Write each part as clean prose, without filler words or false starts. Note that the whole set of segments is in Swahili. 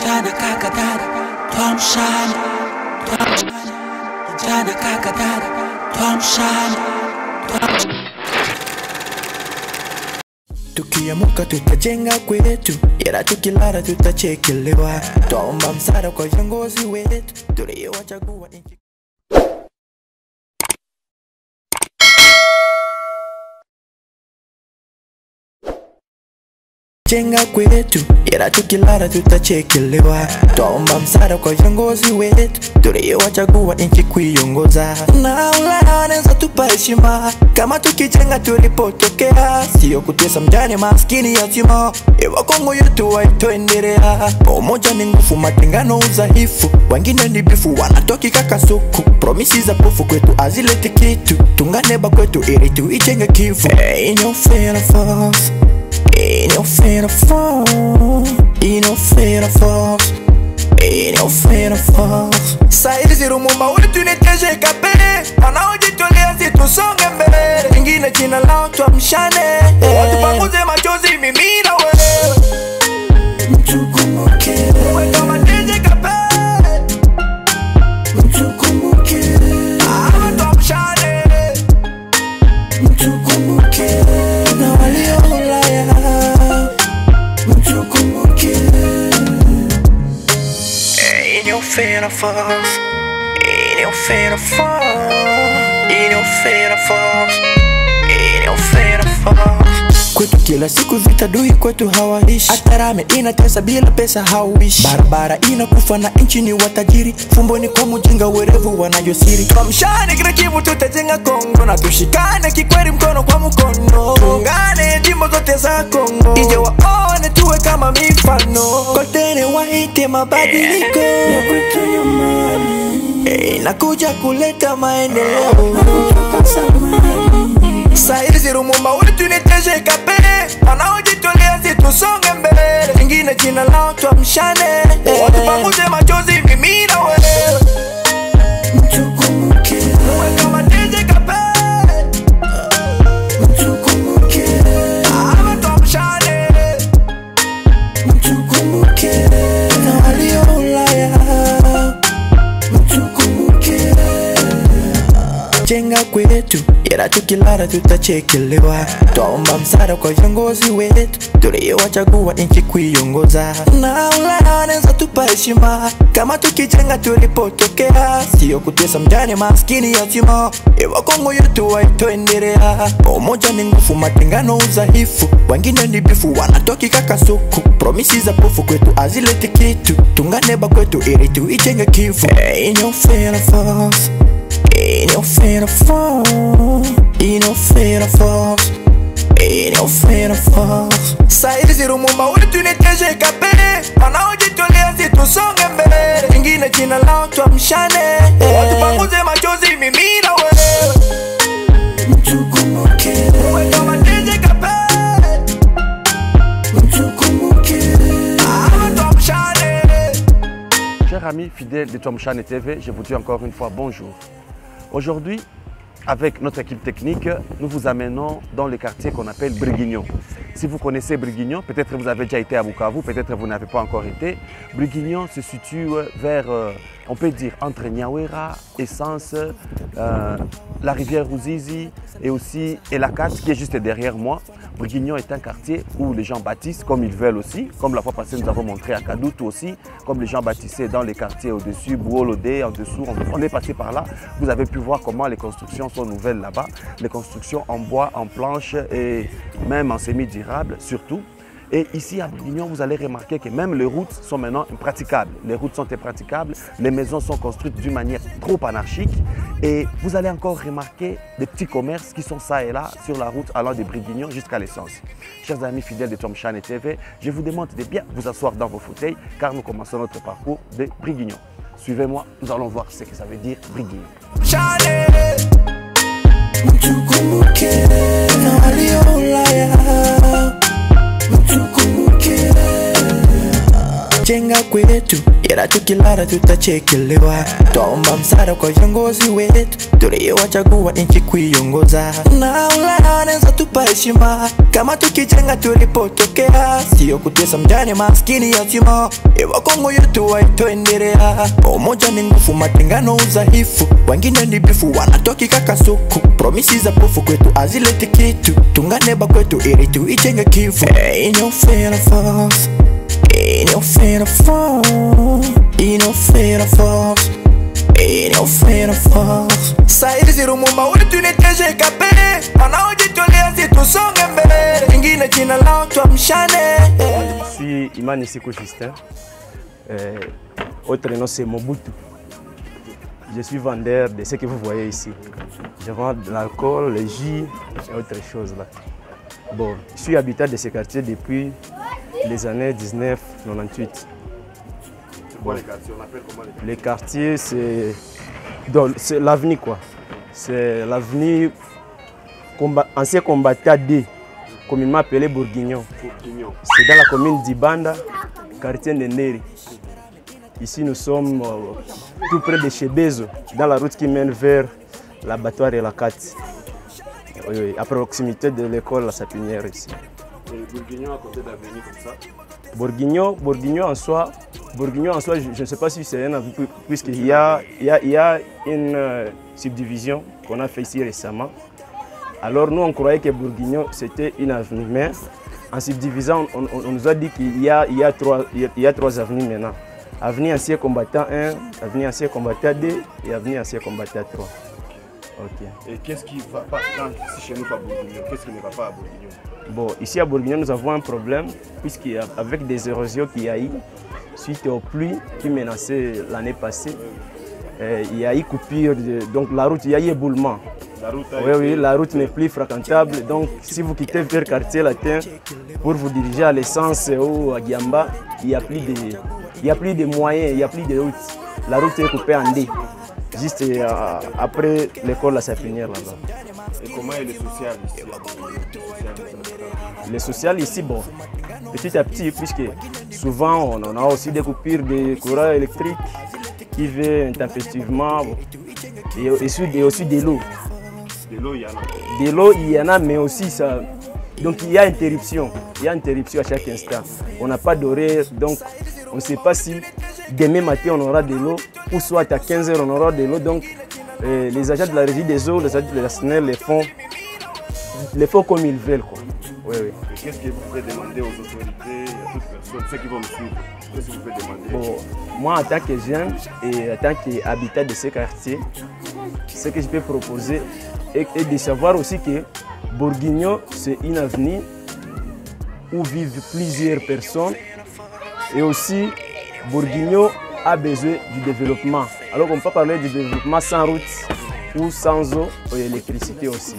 Kijana kaka dada, tuamshane. Kijana kaka dada, tuamshane. Tukiamuka tutajenga kwetu, ila tukilala tutachekelewa. Twaomba msaada kwa viongozi wetu tuliowachagua nchi. Jenga kwetu, ila tukilala tutachekelewa. Twaomba msaada kwa viongozi wetu tuliowachagua nchi kuiongoza. Na Ulaya wanaweza tupa heshima kama tukijenga tulipotokea, sio kutesa mjane maskini yatima. Ewa Kongo yetu waitoendelea. Umoja ni nguvu, matengano udhaifu. Wengine ni bifu wanatoki kakasuku. Promisi za pofu kwetu azileti kitu. Tungane ba kwetu ili tuijenge Kivu. Ain't no fear of us. Ain't no fear of us. Ain't no fear of us. Ain't no fear of us. Saidi zirumumba wetu ni TGKP. Wanaojitolea si tusonge mbele. Ingine jina lao tuamshane. Watu panguze machozi mimi na wewe. Mtukumuke wewe kama TGKP. Mtukumuke tuamshane. Mtukumuke na walio Ulaya. Mtukumuke. Ain't no fear of us. Ain't no fear of us. Ain't no fear of us. Ain't no fear of us. Kwetu kila siku vita dui kwetu hawaishi. Atarame inatesa bila pesa hauishi. Barabara inakufa na nchi ni watajiri. Fumbo ni kwa mjinga werevu wanayosiri. Tuamshane kila Kivu tutajenga Kongo. Na tushikane kikweli mkono kwa mkono. Tuungane jimbo zote za Kongo. Ije waone tuwe kama mifano. Kotene waite mabadiliko. Ya kwetu nyumbani. Nakuja kuleta maendeleo. Saidi zirumumba wetu ni TGKP. Wanaojitolea si tusonge mbele. Ingine jina lao tuamshane. Watu panguze machozi mimi na wewe. Mtukumuke wewe kama TGKP. Mtukumuke tuamshane. Mtukumuke na walio Ulaya. Mtukumuke. Jenga kwetu, ila tukilala tutachekelewa. Twaomba msaada kwa viongozi wetu tuliowachagua nchi kuiongoza. Na Ulaya wanaweza tupa heshima kama tukijenga tulipotokea, sio kutesa mjane maskini yatima. Ewa Kongo yetu waitoendelea. Umoja ni nguvu, matengano udhaifu. Wengine ni bifu wanatoki kakasuku. Promisi za pofu kwetu azileti kitu. Tungane ba kwetu ili tuijenge Kivu. Ain't no fear of us. Ain't no fear of us. Ain't no fear of us. Ain't no fear of us. Saidi zirumumba wetu ni TGKP. Wanaojitolea si tusonge mbele. Ingine jina lao tuamshane. Watu panguze machozi mimi na wewe. Mtukumuke wewe kama TGKP. Mtukumuke tuamshane. Chers amis fidèles de Tuamshane TV, je vous dis encore une fois bonjour. Aujourd'hui, avec notre équipe technique, nous vous amenons dans le quartier qu'on appelle Briguignon. Si vous connaissez Briguignon, peut-être vous avez déjà été à Bukavu, peut-être vous n'avez pas encore été. Briguignon se situe vers, on peut dire, entre Nyawera, Essence, la rivière Ruzizi et aussi Elakat qui est juste derrière moi. Briguignon est un quartier où les gens bâtissent comme ils veulent aussi, comme la fois passée nous avons montré à Kadoutou aussi, comme les gens bâtissaient dans les quartiers au-dessus, Bouolodé, en dessous, on est passé par là. Vous avez pu voir comment les constructions sont nouvelles là-bas, les constructions en bois, en planches et même en semi-durable surtout. Et ici à Briguignon, vous allez remarquer que même les routes sont maintenant impraticables. Les routes sont impraticables, les maisons sont construites d'une manière trop anarchique. Et vous allez encore remarquer des petits commerces qui sont ça et là sur la route allant de Briguignon jusqu'à l'Essence. Chers amis fidèles de Tuamshane TV, je vous demande de bien vous asseoir dans vos fauteuils car nous commençons notre parcours de Briguignon. Suivez-moi, nous allons voir ce que ça veut dire Briguignon. tukijenga kwetu, ila tukilala tutachekelewa. Twaomba msaada kwa viongozi wetu, tuliowachagua nchi kuiongoza. Na Ulaya wanaweza tupa heshima kama tukijenga tulipotokea, sio kutesa mjane maskini yatima. Ewa Kongo yetu waitoendelea. Umoja ni nguvu, matengano udhaifu. Wengine ni bifu wanatoki kakasuku. Promisi za pofu kwetu azileti kitu. Tunganeba kwetu ili tuijenge kifu. Ain't no fear of us, ain't no fear of us, ain't no fear of us, ain't no fear of us. Saidi Zirumumba wetu ni TGKP, wanaojitolea si tusonge mbele. Ingine jina lao tuamshane. Je suis Imani Siko Justin. Autre nom c'est Mobutu. Je suis vendeur de ce que vous voyez ici. Je vends de l'alcool, le jus et autre chose là. Bon, je suis habitant de ce quartier depuis les années 1998. C'est quoi les quartiers? On appelle comment les quartiers? C'est l'avenue quoi. C'est l'avenue ancien combattant D, communément appelé Bourguignon. C'est dans la commune d'Ibanda, quartier de Neri. Ici nous sommes tout près de chez Bezo, dans la route qui mène vers l'abattoir et la Cate. Oui, à proximité de l'école La Sapinière ici. Et Bourguignon à côté d'avenue comme ça? Bourguignon en soi, je ne sais pas si c'est un avis, puisqu'il y a une subdivision qu'on a fait ici récemment. Alors nous on croyait que Bourguignon c'était une avenue, mais en subdivisant on nous a dit qu'il y a trois avenues maintenant. Avenue ancien combattant 1, avenue ancien combattant 2 et avenue ancien combattant 3. Ok. Et qu'est-ce qui ne va pas si chez nous pas Bourguignon? Qu'est-ce qui ne va pas à Bourguignon? Bon, ici à Bourguignon nous avons un problème puisqu'avec des érosions qu'il y a eu suite aux pluies qui menaçaient l'année passée, il y a eu coupure, donc la route, il y a eu éboulement. Oui, la route n'est plus fréquentable. Donc, si vous quittez vers quartier latin pour vous diriger à l'essence ou à Giamba, il n'y a plus de moyens, il n'y a plus de route. La route est coupée en deux, juste après l'école La Sapinière là-bas. Et comment est le social ici? Le social ici, bon, petit à petit, puisque souvent on a aussi des coupures de courant électrique qui viennent intempestivement et aussi de l'eau. De l'eau, il y en a. De l'eau, il y en a, mais aussi ça. Donc il y a interruption. Il y a interruption à chaque instant. On n'a pas d'horaire, donc on ne sait pas si demain matin on aura de l'eau ou soit à 15 h on aura de l'eau. Donc les agents de la régie des eaux, les agents de la SNEL les font comme ils veulent, quoi. Oui, oui. Qu'est-ce que vous pouvez demander aux autorités, à toutes personnes, ceux qui vont me suivre? Qu'est-ce que vous pouvez demander? Bon, moi en tant que jeune et en tant qu'habitant de ce quartier, ce que je peux proposer est de savoir aussi que Bourguignon, c'est une avenue où vivent plusieurs personnes et aussi Bourguignon a besoin du développement. Alors on peut parler du développement sans route ou sans eau et électricité aussi.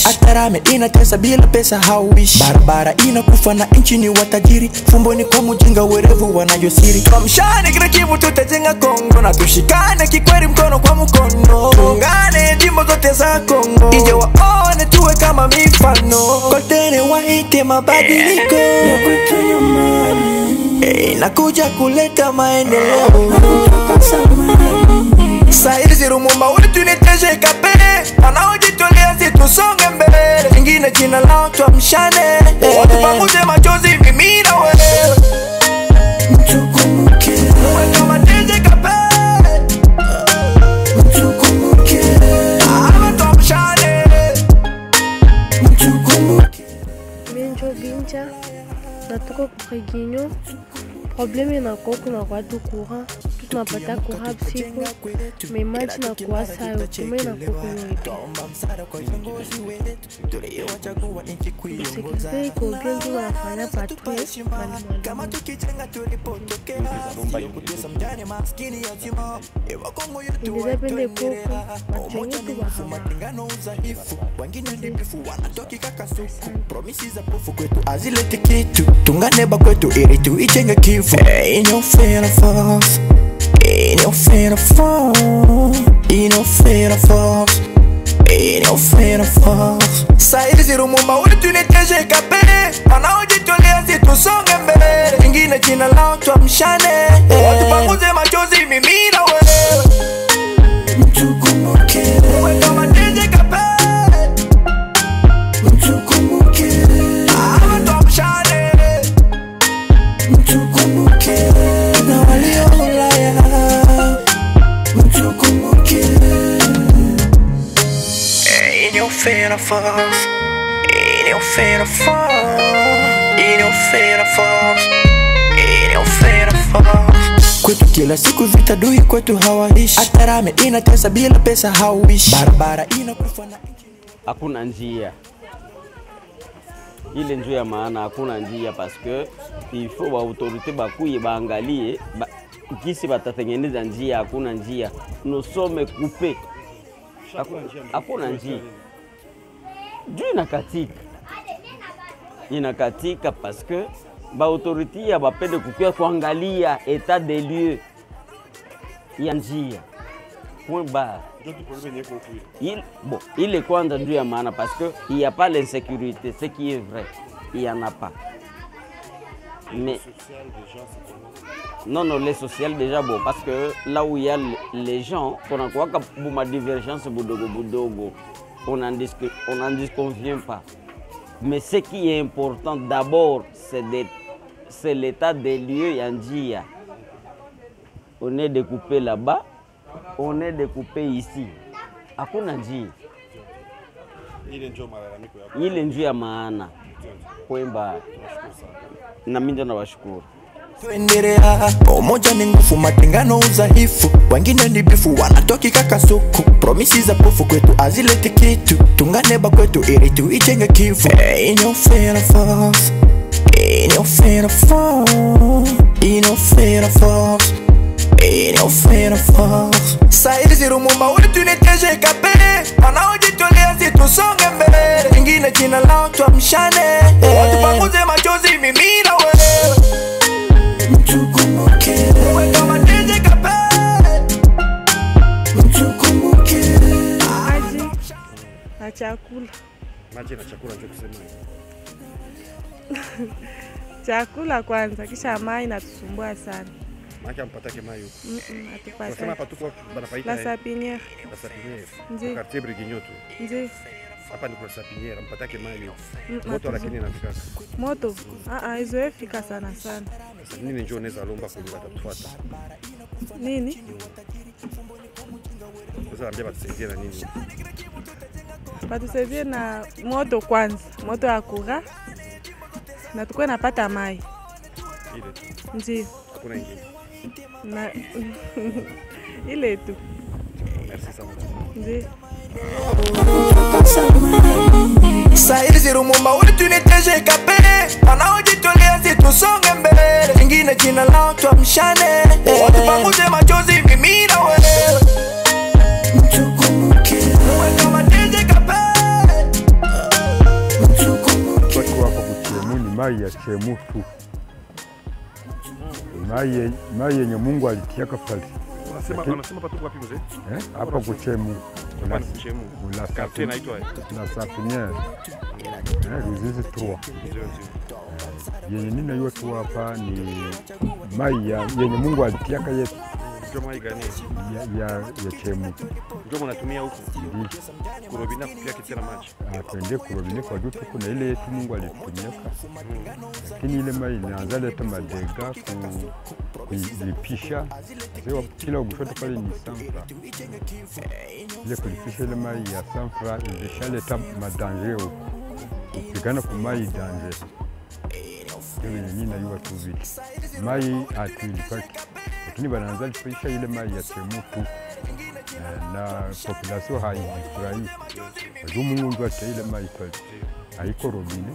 Atarame inatesa bila pesa hauishi, barabara inakufa na nchi ni watajiri, fumboni kwa mjinga werevu wanayosiri. Tuamshane kila kivu tutajenga Kongo na tushikane kikweli mkono kwa mkono. Tuungane jimbo zote za Kongo ije waone tuwe kama mifano. Kotene waite mabadiliko nakuja kuleta maendeleo. Saidi Zirumumba wetu ni TGKP, wanaojitolea si tusonge mbele. Ingine jina lao tuamshane, watu pamoja machozi mimi na wewe. Mtukumbuke uwe kama TGKP, mtukumbuke hawa tuamshane, mtukumbuke. Benjo Binja, natoka Bourguignon. Problème na koko na kwa du courant, tout na pata courant siku, mais maji na kwa sayo, kume na koko yote. Sekirite iko bien tu wanafanya patrouille Ingeza pende koko, machenye tu bahama. Azilete kitu, tunganeba kwetu ili tuijenge kifu. Ain't no fear of us, ain't no fear of us, ain't no fear of us, ain't no fear of us. Saidi Zirumumba wetu ni TGKP, wanaojitolea si tusonge mbele. Ingine jina lao tuamshane, tupanguze machozi mimi na wewe. Mtukumbuke wewe kama DJ Kape, mtukumbuke tuamshane, mtukumbuke na walio Ulaya, mtukumbuke in your fear of force, in your fear of force, in your fear of force, in your fear of force. Kwetu kila siku vita dui kwetu hawaishi, atarame inatesa bila pesa hauishi, barabara inakufa na hakuna njia. Ile njia ya maana hakuna njia parce que il faut ba autorité bakuye baangalie kisi batatengeneza njia, hakuna njia. Nous sommes coupés. Hakuna njia. Juu inakatika parce que ba autorité ya bapende kukia kuangalia état des lieux ya njia. Point barre. Il est quoi dans Dieu mana parce que il n'y a pas l'insécurité, ce qui est vrai, il n'y en a pas. Mais non, les sociales déjà bon parce que là où il y a les gens, on a quoi que ma divergence boudogo, on n'en disconvient pas. Mais ce qui est important d'abord, c'est l'état des lieux Yandia. On est découpé là-bas. On est découpé ici. Hakuna njia. Ile njia ya maana. Kwamba na mimi ndo nawashukuru. Tuendelea umoja ni nguvu, matengano udhaifu, wengine ni bifu wanatoki kakasuku, promisi za pofu kwetu azileti kitu, tungane ba kwetu ili tuijenge kivu. In your fear of force, in your fear of force, in your fear of force, in your fear of force. Saidi zirumumba wetu ni DJ Kape, wanaojitolea si tusonge mbele, ingine jina lao tuamshane, tupanguze machozi mimi na wewe. Mtukumbuke wewe kama DJ Kape, mtukumbuke maji na chakula. Maji na chakula ndio kusema. Chakula kwanza kisha mai natusumbua sana. Maki ampatake mai huko. Atupata. Unasema hapa tuko banapaita La Sapinière. La Sapinière. Ndio. Quartier Brigignon tu. Ndio. Hapa ni kwa Sapinière, ampatake mai huko. Moto lakini inafika. Moto? Hizo fika sana. Nini njoo unaweza lomba kwa watatufuata? Nini? Sasa ambia batusaidie na nini? Batusaidie na moto kwanza, moto ya kura. Na tukue napata mai. Ile tu. Ndio. Hakuna ingine. Na ile tu. Merci sana. Ndio. Saidi zirumumba wetu ni DJ Kape, wanaojitolea si tusonge mbele, ingine jina lao tuamshane, tupanguze machozi mimi na wewe. Mtukumbuke wewe kama DJ Kape, mtukumbuke. Watu wako kuchemu ni mai ya chemu tu. Mai yenye Mungu alitiaka pale. Unasema patuko wapi mzee? Hapa kuchemu. Kuna kuchemu. Quartier inaitwa La Sapinière. Ruzizi 3. Yenye nina yote hapa ni mai yenye Mungu alitiaka yetu. Ndio mai gani? Ya chemu. Ndio mnatumia huko. Ndio. Kurobina kupia kitena maji. Twende kurobina kwa dutu kuna ile yetu Mungu alitumiaka. Lakini ile mai inaanza leta madega kulipisha. Sio kila ugushoto pale ni sanfra. Ile kulipisha ile mai ya sanfra ilishaleta madangeo. Kupigana kwa mai danger. Hiyo ni nini hiyo tu vipi? Mai atuilipaki. Lakini banaanza kupisha ile mai ya chemu tu. Na population haifurahi. Ndio Mungu ndio ile mai pale. Haiko robine.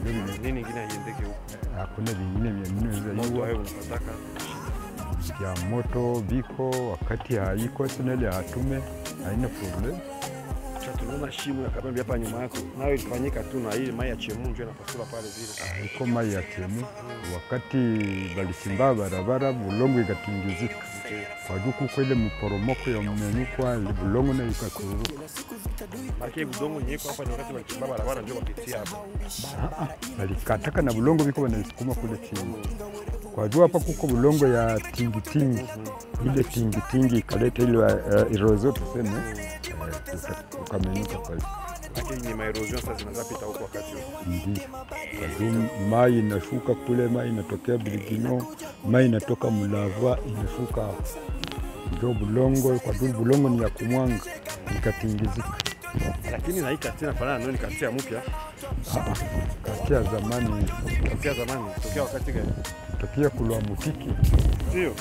Nini ingine iendeke huko? Hakuna vingine vya nini za wewe unapataka ya moto biko wakati haiko sinali hatume haina problem. Unaona shimo ya kabambi hapa nyuma yako. Nayo ilifanyika tu na ile mai ya chemu ndio inapasula pale vile. Iko mai ya chemu. Wakati balichimba barabara bulongo ikatingizika. Waduku kwa ile mporomoko ya mmenyukwa bulongo na ikakuruka. Maki budongo nyeko hapa ni wakati balichimba barabara ndio wakitia hapa. Balikataka na bulongo biko banasukuma kule chini. Kwa jua hapa kuko bulongo ya tingi. Ile tingi ikaleta ile erosion tuseme. Ukamenyuka pale. Lakini ni maerosion sasa zinazapita huko wakati huo. Ndiyo. Mai inashuka kule, mai inatokea Brigignon, mai inatoka Mulava inashuka hapo. Ndio bulongo, kwa sababu bulongo ni ya kumwanga, ikatingizika. Lakini na hii kati inafanana na kati ya mpya. Kati ya zamani. Kati ya zamani, tokea wakati gani? Tokea kulwa Mutiki. Ndio.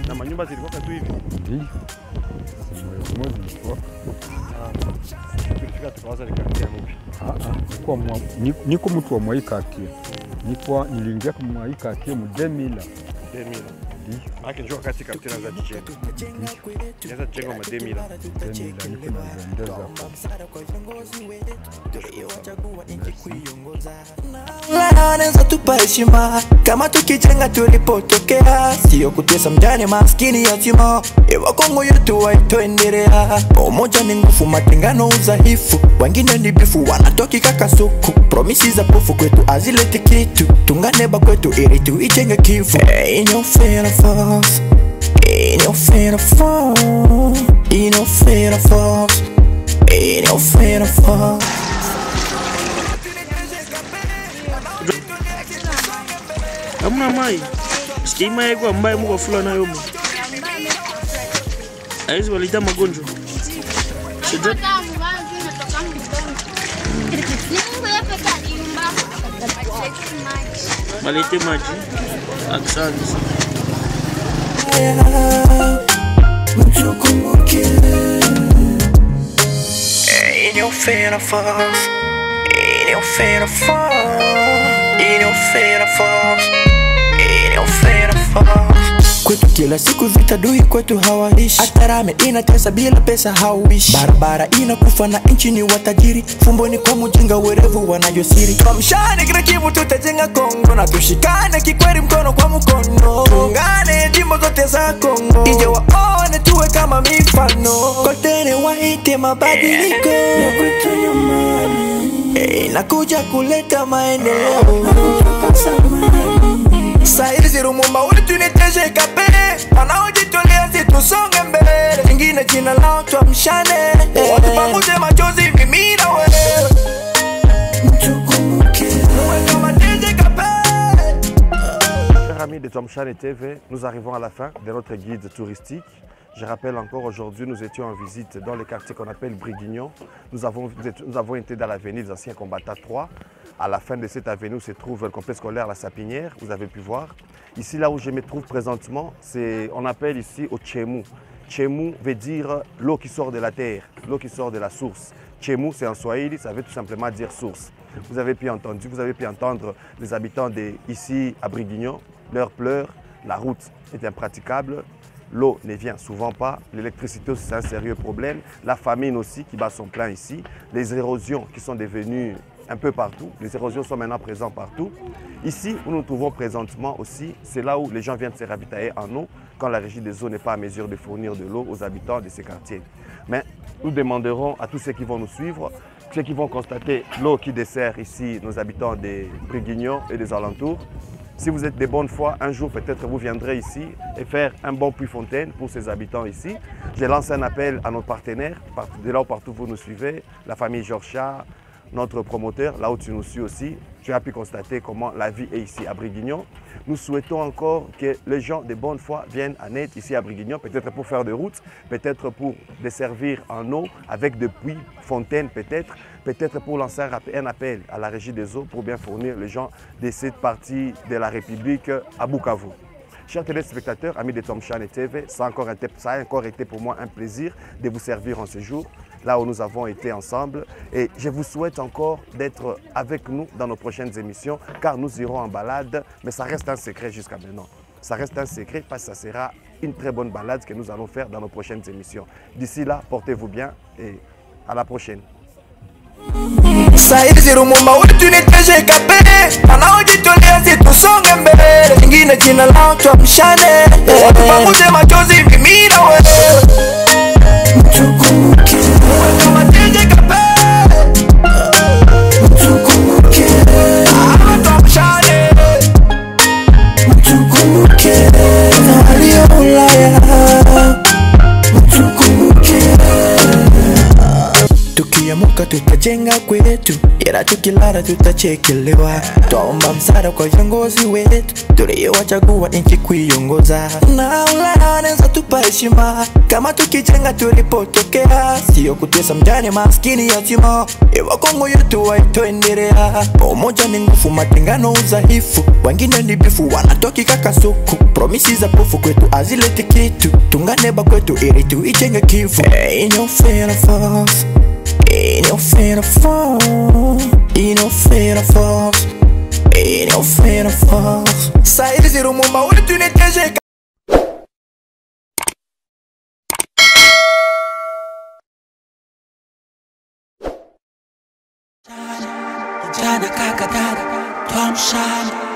Na manyumba zilikuwa tu hivi. Ndio. Moja ilikuwa. Tulifika tukaanza kati ya mpya. Niko mtu wa Mwaikati. Niliingia kwa Mwaikati mu 2000. Maki njoo wakati kapteni za jichetu. Nianza jengo ma 2000. Niko na vendeza hapa. Anaweza tupa heshima kama tukijenga tulipotokea, sio kutesa mjane maskini yatima. Ewa Kongo yetu waitoendelea. Umoja ni nguvu, matengano udhaifu. Wengine ni bifu wanatoki kakasuku. Promisi za pofu kwetu azileti kitu. Tungane ba kwetu ili tuijenge kifu. Ain't no fear of us. Ain't no fear of us. Ain't no fear of us. Ain't no fear of us. Hamna mai. Sikia mai kwa ambaye mko fulani nayo mo. Aizi walita magonjwa. Sijui. Walete maji. Asante. Ain't no fear of us. Ain't no fear of us. Ain't no fear of us. Ain't no fear of us. Kwetu kila siku vita dui kwetu hawaishi. Atarame inatesa bila pesa hauishi. Barabara inakufa na nchi ni watajiri. Fumboni kwa mjinga werevu wanajosiri. Tuamshane kila kivu tutajenga Kongo. Na tushikane kikweli mkono kwa mkono. Tungane jimbo zote za Kongo. Ije waone tuwe kama mifano. Kotene waite mabadiliko. Ya kwetu nyumbani. Nakuja kuleta maendeleo. Sahizi Rumumba ulituneteje kape. Wanaojitolea si tusonge mbele. Ingine jina lao tuamshane. Watu pamoja machozi mimi na wewe. Chers amis de Tuamshane TV, nous arrivons à la fin de notre guide touristique. Je rappelle encore, aujourd'hui, nous étions en visite dans le quartier qu'on appelle Brigignon. Nous avons été dans l'avenue des anciens combattants 3. À la fin de cette avenue se trouve le complexe scolaire La Sapinière, vous avez pu voir. Ici, là où je me trouve présentement, on appelle ici au Tchemu. Tchemu veut dire l'eau qui sort de la terre, l'eau qui sort de la source. Tchemu, c'est en swahili, ça veut tout simplement dire source. Vous avez pu entendre les habitants ici à Brigignon, leurs pleurs, la route est impraticable. L'eau ne vient souvent pas, l'électricité c'est un sérieux problème, la famine aussi qui bat son plein ici, les érosions qui sont devenues un peu partout, les érosions sont maintenant présentes partout. Ici où nous nous trouvons présentement aussi, c'est là où les gens viennent se ravitailler en eau quand la régie des eaux n'est pas à mesure de fournir de l'eau aux habitants de ces quartiers. Mais nous demanderons à tous ceux qui vont nous suivre, ceux qui vont constater l'eau qui dessert ici nos habitants des Brigignon et des alentours. Si vous êtes de bonne foi, un jour peut-être vous viendrez ici et faire un bon puits fontaine pour ces habitants ici. Je lance un appel à nos partenaires, de là où partout vous nous suivez, la famille Georgia, notre promoteur, là où tu nous suis aussi. Tu as pu constater comment la vie est ici à Brigignon. Nous souhaitons encore que les gens de bonne foi viennent en aide ici à Brigignon, peut-être pour faire des routes, peut-être pour desservir en eau avec des puits, fontaines peut-être pour lancer un appel à la régie des eaux pour bien fournir les gens de cette partie de la République à Bukavu. Chers téléspectateurs, amis de Tuamshane TV, ça a encore été pour moi un plaisir de vous servir en ce jour, là où nous avons été ensemble. Et je vous souhaite encore d'être avec nous dans nos prochaines émissions, car nous irons en balade, mais ça reste un secret jusqu'à maintenant. Ça reste un secret parce que ça sera une très bonne balade que nous allons faire dans nos prochaines émissions. D'ici là, portez-vous bien et à la prochaine. Saizi rumumba wetu ni TGKP, wanaojitolea tusonge mbele. Ingine jina lao tuamshane, watu pamoja machozi mimi na wewe. Tukumbuke kama TGKP, tukumbuke tuamshane, tukumbuke na walio Ulaya, tukumbuke. Tukiamuka tutajenga kwetu, ila tukilala tutachekelewa. Twaomba msaada kwa viongozi wetu tuliowachagua nchi kuiongoza. Na Ulaya wanaweza tupa heshima kama tukijenga tulipotokea, sio kutesa mjane maskini yatima. Ewa Kongo yetu waitoendelea. Umoja ni nguvu, matengano udhaifu. Wengine ni bifu wanatoki kakasuku. Promisi za pofu kwetu azileti kitu. Tungane ba kwetu ili tuijenge Kivu. Ain't no fear of us, ain't no fear of us, ain't no fear of us, ain't no fear of us. Saizi rumumba wetu ni TGKP. Jana kaka dada, tuamshane.